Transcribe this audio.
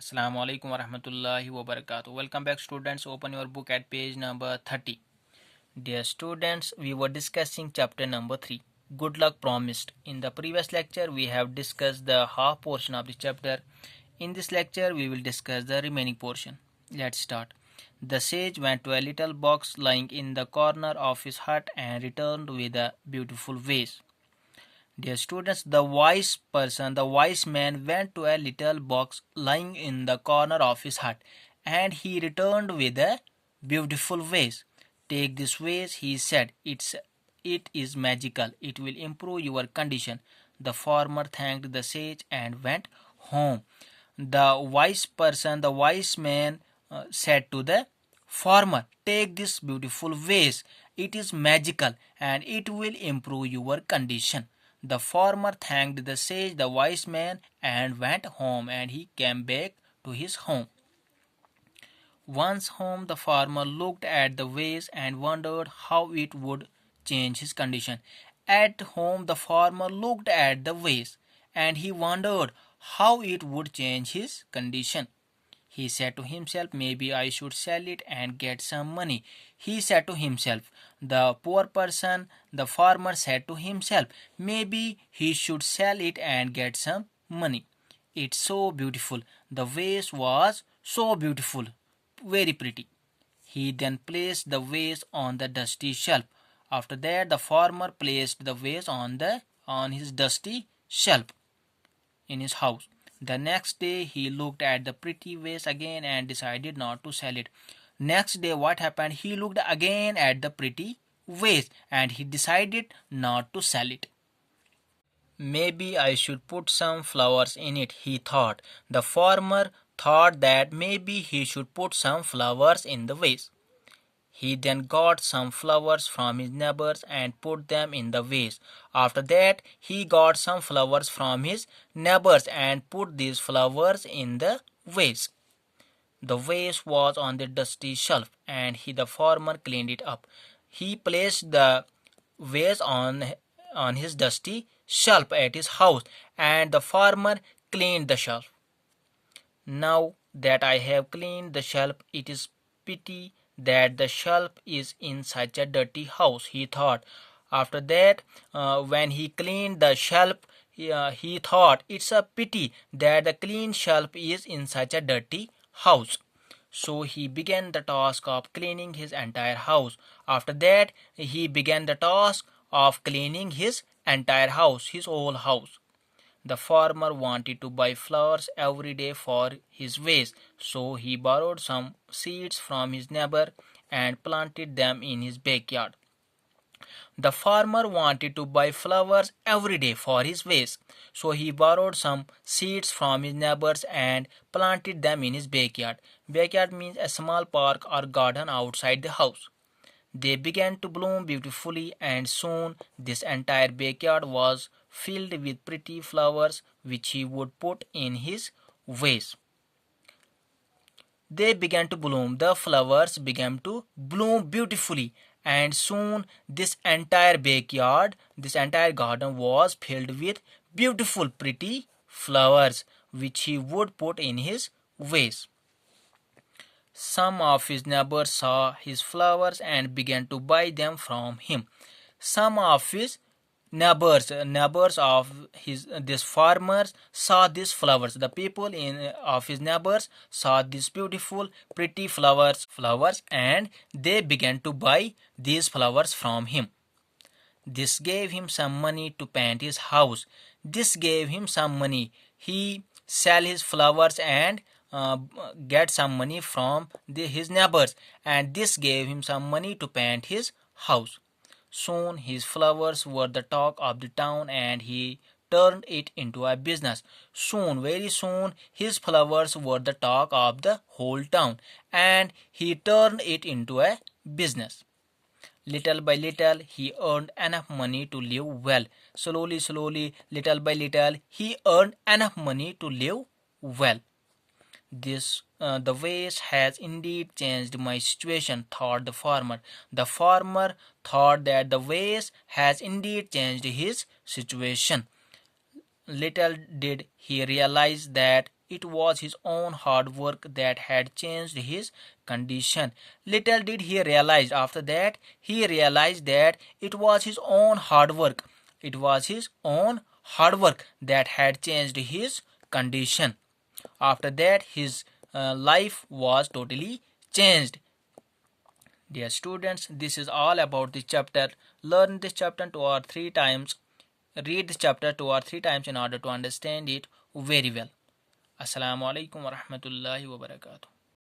Assalamu alaikum wa rahmatullahi wa barakatuh. Welcome back, students. Open your book at page number 30. Dear students, we were discussing chapter number 3. Good luck promised. In the previous lecture, we have discussed the half portion of the chapter. In this lecture, we will discuss the remaining portion. Let's start. The sage went to a little box lying in the corner of his hut and returned with a beautiful vase. Dear students, the wise man went to a little box lying in the corner of his hut, and he returned with a beautiful vase. Take this vase, he said. It is magical. It will improve your condition. The farmer thanked the sage and went home. The wise man said to the farmer, take this beautiful vase. It is magical and it will improve your condition. The farmer thanked the sage, the wise man, and went home, and he came back to his home. Once home, the farmer looked at the vase and wondered how it would change his condition. At home, the farmer looked at the vase and he wondered how it would change his condition. He said to himself, maybe I should sell it and get some money. He said to himself. The farmer said to himself, maybe he should sell it and get some money. It's so beautiful. The vase was so beautiful, very pretty. He then placed the vase on the dusty shelf. After that, the farmer placed the vase on his dusty shelf in his house. The next day he looked at the pretty vase again and decided not to sell it. Next day what happened? He looked again at the pretty vase and he decided not to sell it. Maybe I should put some flowers in it, he thought. The farmer thought that maybe he should put some flowers in the vase. He then got some flowers from his neighbors and put them in the vase. After that, he got some flowers from his neighbors and put these flowers in the vase. The vase was on the dusty shelf and the farmer cleaned it up. He placed the vase on his dusty shelf at his house and the farmer cleaned the shelf. Now that I have cleaned the shelf, it is pity that the shelf is in such a dirty house, he thought. After that, when he cleaned the shelf, he thought it's a pity that the clean shelf is in such a dirty house. So he began the task of cleaning his entire house. After that, he began the task of cleaning his entire house, his whole house. The farmer wanted to buy flowers every day for his vase, so he borrowed some seeds from his neighbor and planted them in his backyard. The farmer wanted to buy flowers every day for his vase, so he borrowed some seeds from his neighbors and planted them in his backyard. Backyard means a small park or garden outside the house. They began to bloom beautifully, and soon this entire backyard was filled with pretty flowers which he would put in his vase. They began to bloom. The flowers began to bloom beautifully, and soon this entire garden was filled with beautiful, pretty flowers which he would put in his vase. Some of his neighbors saw his flowers and began to buy them from him. Some of his neighbors of this farmers saw these flowers. The people of his neighbors saw these beautiful, pretty flowers, and they began to buy these flowers from him. This gave him some money to paint his house. This gave him some money. He sell his flowers and get some money from his neighbors, and this gave him some money to paint his house. Soon his flowers were the talk of the town and he turned it into a business. Very soon, his flowers were the talk of the whole town and he turned it into a business. Little by little, he earned enough money to live well. Slowly, little by little, he earned enough money to live well. The vase has indeed changed my situation, thought the farmer. The farmer thought that the vase has indeed changed his situation. Little did he realize that it was his own hard work that had changed his condition. Little did he realize after that, he realized that it was his own hard work. It was his own hard work that had changed his condition. After that, his life was totally changed. Dear students, this is all about this chapter. Learn this chapter 2 or 3 times. Read this chapter 2 or 3 times in order to understand it very well. Assalamu alaikum wa rahmatullahi wa barakatuh.